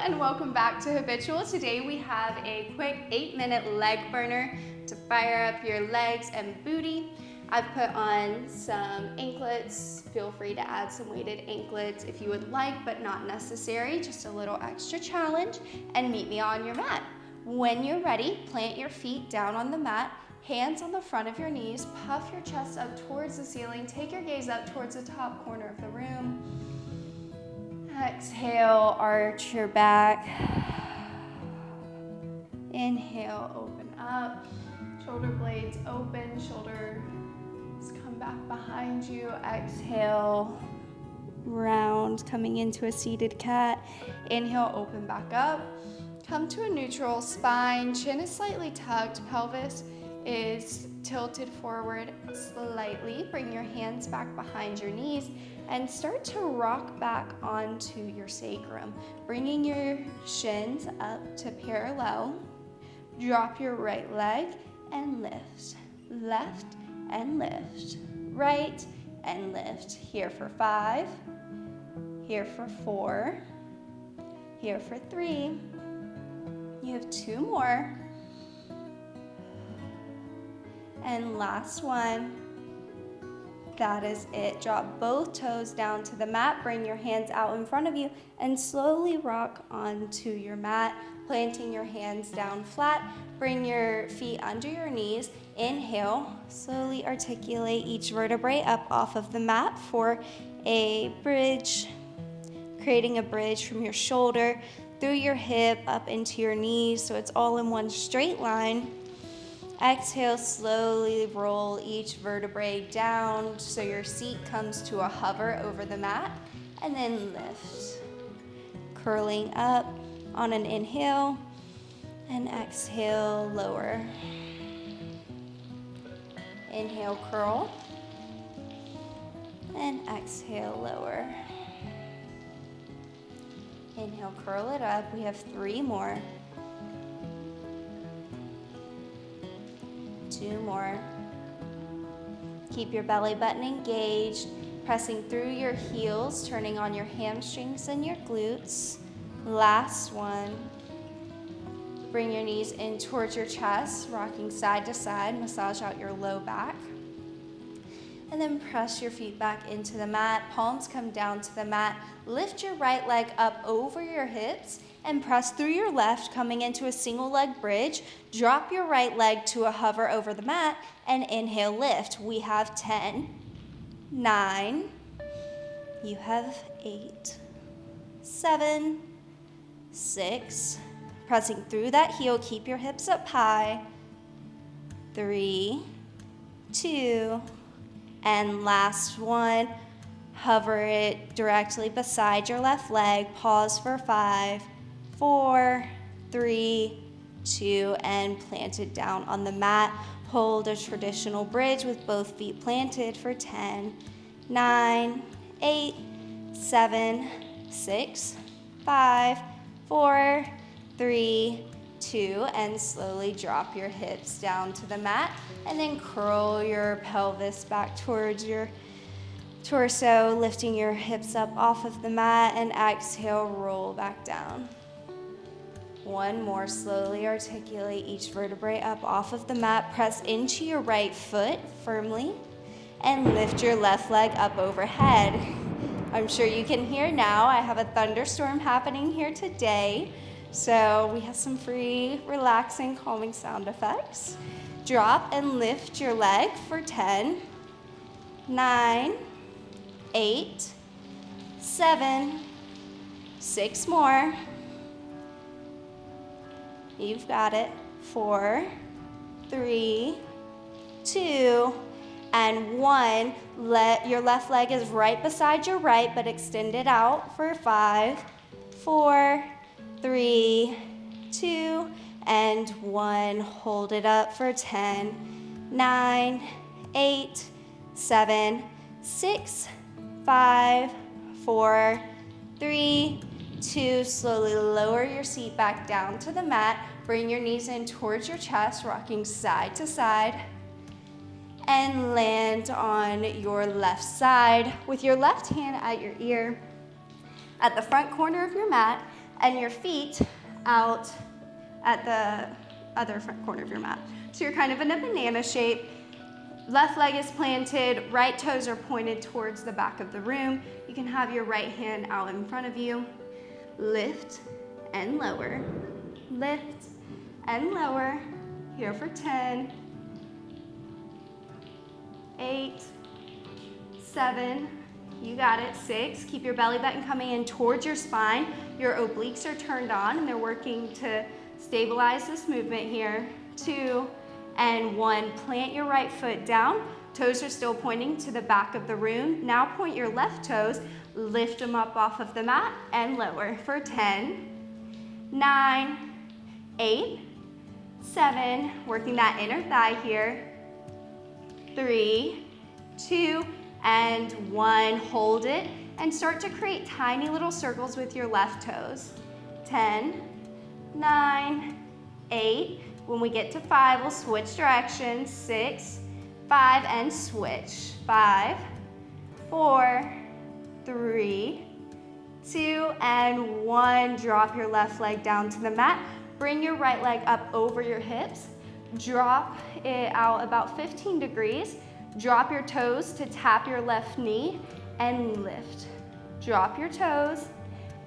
and welcome back to Habitual. Today we have a quick 8-minute leg burner to fire up your legs and booty. I've put on some anklets. Feel free to add some weighted anklets if you would like, but not necessary. Just a little extra challenge, and meet me on your mat. When you're ready, plant your feet down on the mat, hands on the front of your knees, puff your chest up towards the ceiling, take your gaze up towards the top corner of the room. Exhale, arch your back. Inhale, open up. Shoulder blades open, shoulders come back behind you. Exhale, round, coming into a seated cat. Inhale, open back up. Come to a neutral spine, chin is slightly tucked, pelvis is tilted forward slightly. Bring your hands back behind your knees and start to rock back onto your sacrum, bringing your shins up to parallel. Drop your right leg and lift, left and lift, right and lift. Here for 5, here for 4, here for 3. You have 2 more. And last one. That is it. Drop both toes down to the mat. Bring your hands out in front of you and slowly rock onto your mat, planting your hands down flat. Bring your feet under your knees. Inhale, slowly articulate each vertebrae up off of the mat for a bridge, creating a bridge from your shoulder through your hip up into your knees so it's all in one straight line. Exhale, slowly roll each vertebrae down so your seat comes to a hover over the mat, and then lift. Curling up on an inhale, and exhale, lower. Inhale, curl, and exhale, lower. Inhale, curl it up. We have 3 more. 2 more. Keep your belly button engaged, pressing through your heels, turning on your hamstrings and your glutes. Last one. Bring your knees in towards your chest, rocking side to side, massage out your low back. And then press your feet back into the mat, palms come down to the mat. Lift your right leg up over your hips and press through your left, coming into a single leg bridge. Drop your right leg to a hover over the mat and inhale, lift. We have 10, 9, you have 8, 7, 6. Pressing through that heel, keep your hips up high. 3, 2, and last one. Hover it directly beside your left leg. Pause for 5, 4, 3, 2, and plant it down on the mat. Hold a traditional bridge with both feet planted for 10, 9, 8, 7, 6, 5, 4, 3, 2, and slowly drop your hips down to the mat, and then curl your pelvis back towards your torso, lifting your hips up off of the mat, and exhale, roll back down. 1 more. Slowly articulate each vertebrae up off of the mat. Press into your right foot firmly and lift your left leg up overhead. I'm sure you can hear now, I have a thunderstorm happening here today, so we have some free, relaxing, calming sound effects. Drop and lift your leg for 10, 9, 8, 7, 6 more. You've got it. 4, 3, 2, and 1. Your left leg is right beside your right, but extend it out for 5, 4, 3, 2, and 1. Hold it up for 10, 9, 8, 7, 6, 5, 4, 3, 2. Slowly lower your seat back down to the mat. Bring your knees in towards your chest, rocking side to side. And land on your left side with your left hand at your ear. At the front corner of your mat, and your feet out at the other front corner of your mat. So you're kind of in a banana shape. Left leg is planted, right toes are pointed towards the back of the room. You can have your right hand out in front of you. Lift and lower. Lift and lower. Here for 10, 8, 7, you got it, 6. Keep your belly button coming in towards your spine. Your obliques are turned on and they're working to stabilize this movement here. 2 and 1. Plant your right foot down. Toes are still pointing to the back of the room. Now point your left toes, lift them up off of the mat and lower for 10, 9, 8, 7, working that inner thigh here. 3, 2, and 1. Hold it and start to create tiny little circles with your left toes. 10, 9, 8. When we get to 5, we'll switch directions. 6, 5, and switch. 5, 4, 3, 2, and 1. Drop your left leg down to the mat. Bring your right leg up over your hips. Drop it out about 15 degrees. Drop your toes to tap your left knee and lift. Drop your toes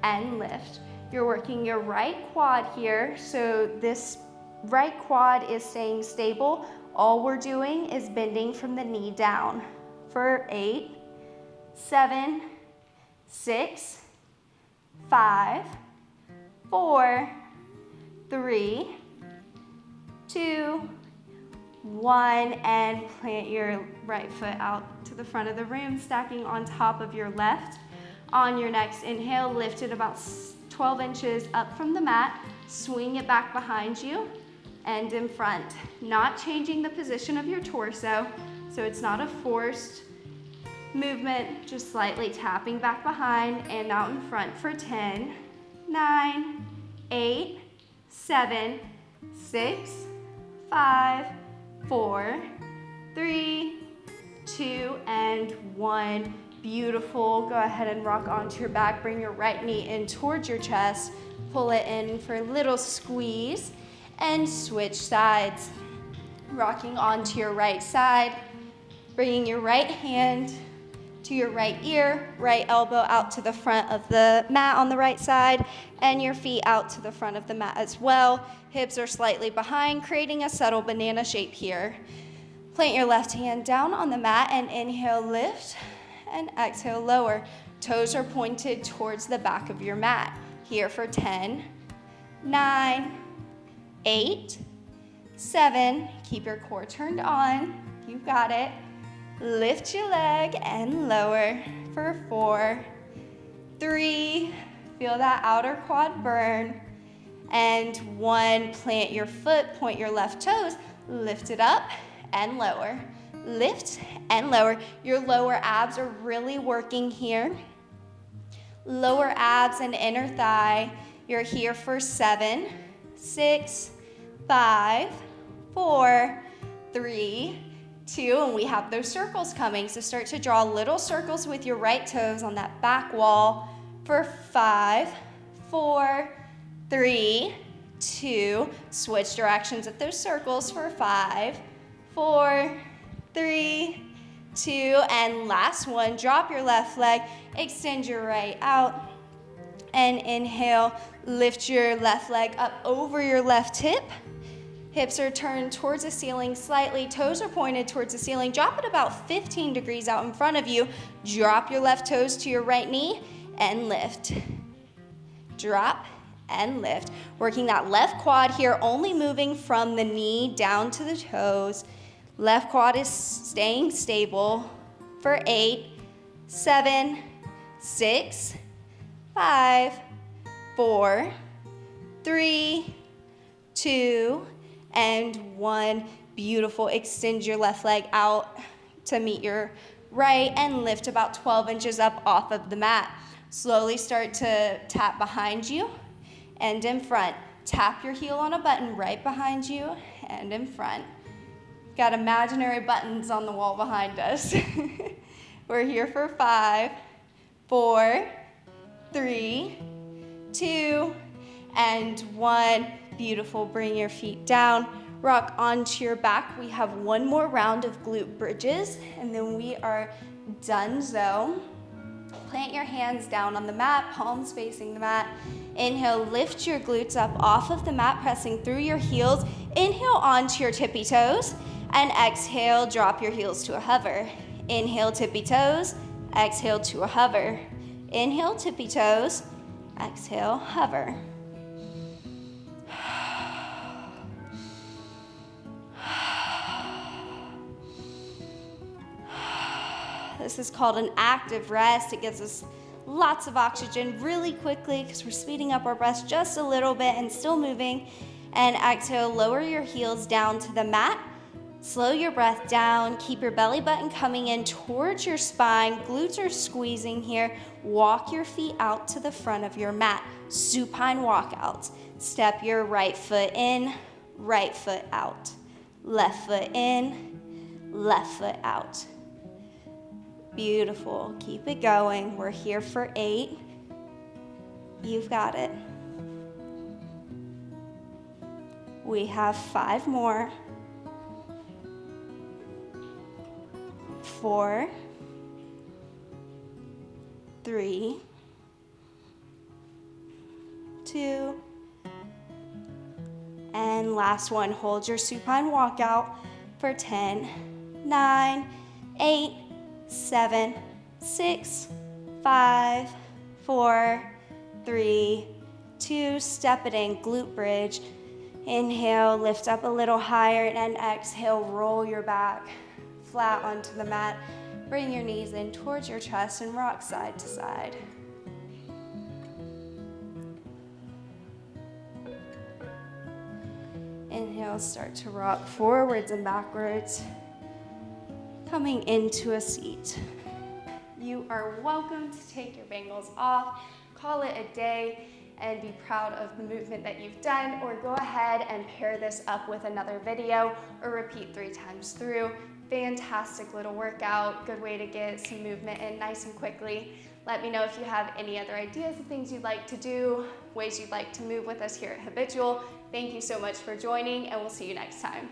and lift. You're working your right quad here, so this right quad is staying stable. All we're doing is bending from the knee down. For 8, 7, 6, 5, 4, 3, 2, 1, and plant your right foot out to the front of the room, stacking on top of your left. On your next inhale, lift it about 12 inches up from the mat, swing it back behind you and in front. Not changing the position of your torso, so it's not a forced movement, just slightly tapping back behind and out in front for 10, 9, 8, 7, 6, 5, 4, 3, 2, and 1. Beautiful. Go ahead and rock onto your back. Bring your right knee in towards your chest. Pull it in for a little squeeze and switch sides. Rocking onto your right side. Bringing your right hand to your right ear, right elbow out to the front of the mat on the right side, and your feet out to the front of the mat as well. Hips are slightly behind, creating a subtle banana shape here. Plant your left hand down on the mat and inhale, lift, and exhale, lower. Toes are pointed towards the back of your mat. Here for 10, 9, 8, 7. Keep your core turned on. You got it. Lift your leg and lower for 4, 3. Feel that outer quad burn. And 1, plant your foot, point your left toes, lift it up and lower. Lift and lower. Your lower abs are really working here. Lower abs and inner thigh. You're here for 7, 6, 5, 4, 3, 2, and we have those circles coming. So start to draw little circles with your right toes on that back wall for 5, 4, 3, 2. Switch directions at those circles for 5, 4, 3, 2, and last one. Drop your left leg, extend your right out, and inhale. Lift your left leg up over your left hip. Hips are turned towards the ceiling slightly. Toes are pointed towards the ceiling. Drop it about 15 degrees out in front of you. Drop your left toes to your right knee and lift. Drop and lift. Working that left quad here, only moving from the knee down to the toes. Left quad is staying stable for 8, 7, 6, 5, 4, 3, 2, and 1. Beautiful. Extend your left leg out to meet your right and lift about 12 inches up off of the mat. Slowly start to tap behind you and in front. Tap your heel on a button right behind you and in front. Got imaginary buttons on the wall behind us. We're here for 5, 4, 3, 2, and 1. Beautiful. Bring your feet down. Rock onto your back. We have one more round of glute bridges, and then we are done. So plant your hands down on the mat, palms facing the mat. Inhale, lift your glutes up off of the mat, pressing through your heels. Inhale onto your tippy toes, and exhale, drop your heels to a hover. Inhale, tippy toes, exhale to a hover. Inhale, tippy toes, exhale, hover. This is called an active rest. It gives us lots of oxygen really quickly because we're speeding up our breath just a little bit and still moving. And exhale, lower your heels down to the mat. Slow your breath down. Keep your belly button coming in towards your spine. Glutes are squeezing here. Walk your feet out to the front of your mat. Supine walkout. Step your right foot in, right foot out. Left foot in, left foot out. Beautiful. Keep it going. We're here for 8. You've got it. We have 5 more. 4, 3, 2, and last one. Hold your supine walkout for 10, 9, 8, 7, 6, 5, 4, 3, 2. Step it in, glute bridge. Inhale, lift up a little higher, and exhale, roll your back flat onto the mat. Bring your knees in towards your chest and rock side to side. Inhale, start to rock forwards and backwards, coming into a seat. You are welcome to take your bangles off, call it a day, and be proud of the movement that you've done, or go ahead and pair this up with another video or repeat 3 times through. Fantastic little workout, good way to get some movement in nice and quickly. Let me know if you have any other ideas of things you'd like to do, ways you'd like to move with us here at Habitual. Thank you so much for joining, and we'll see you next time.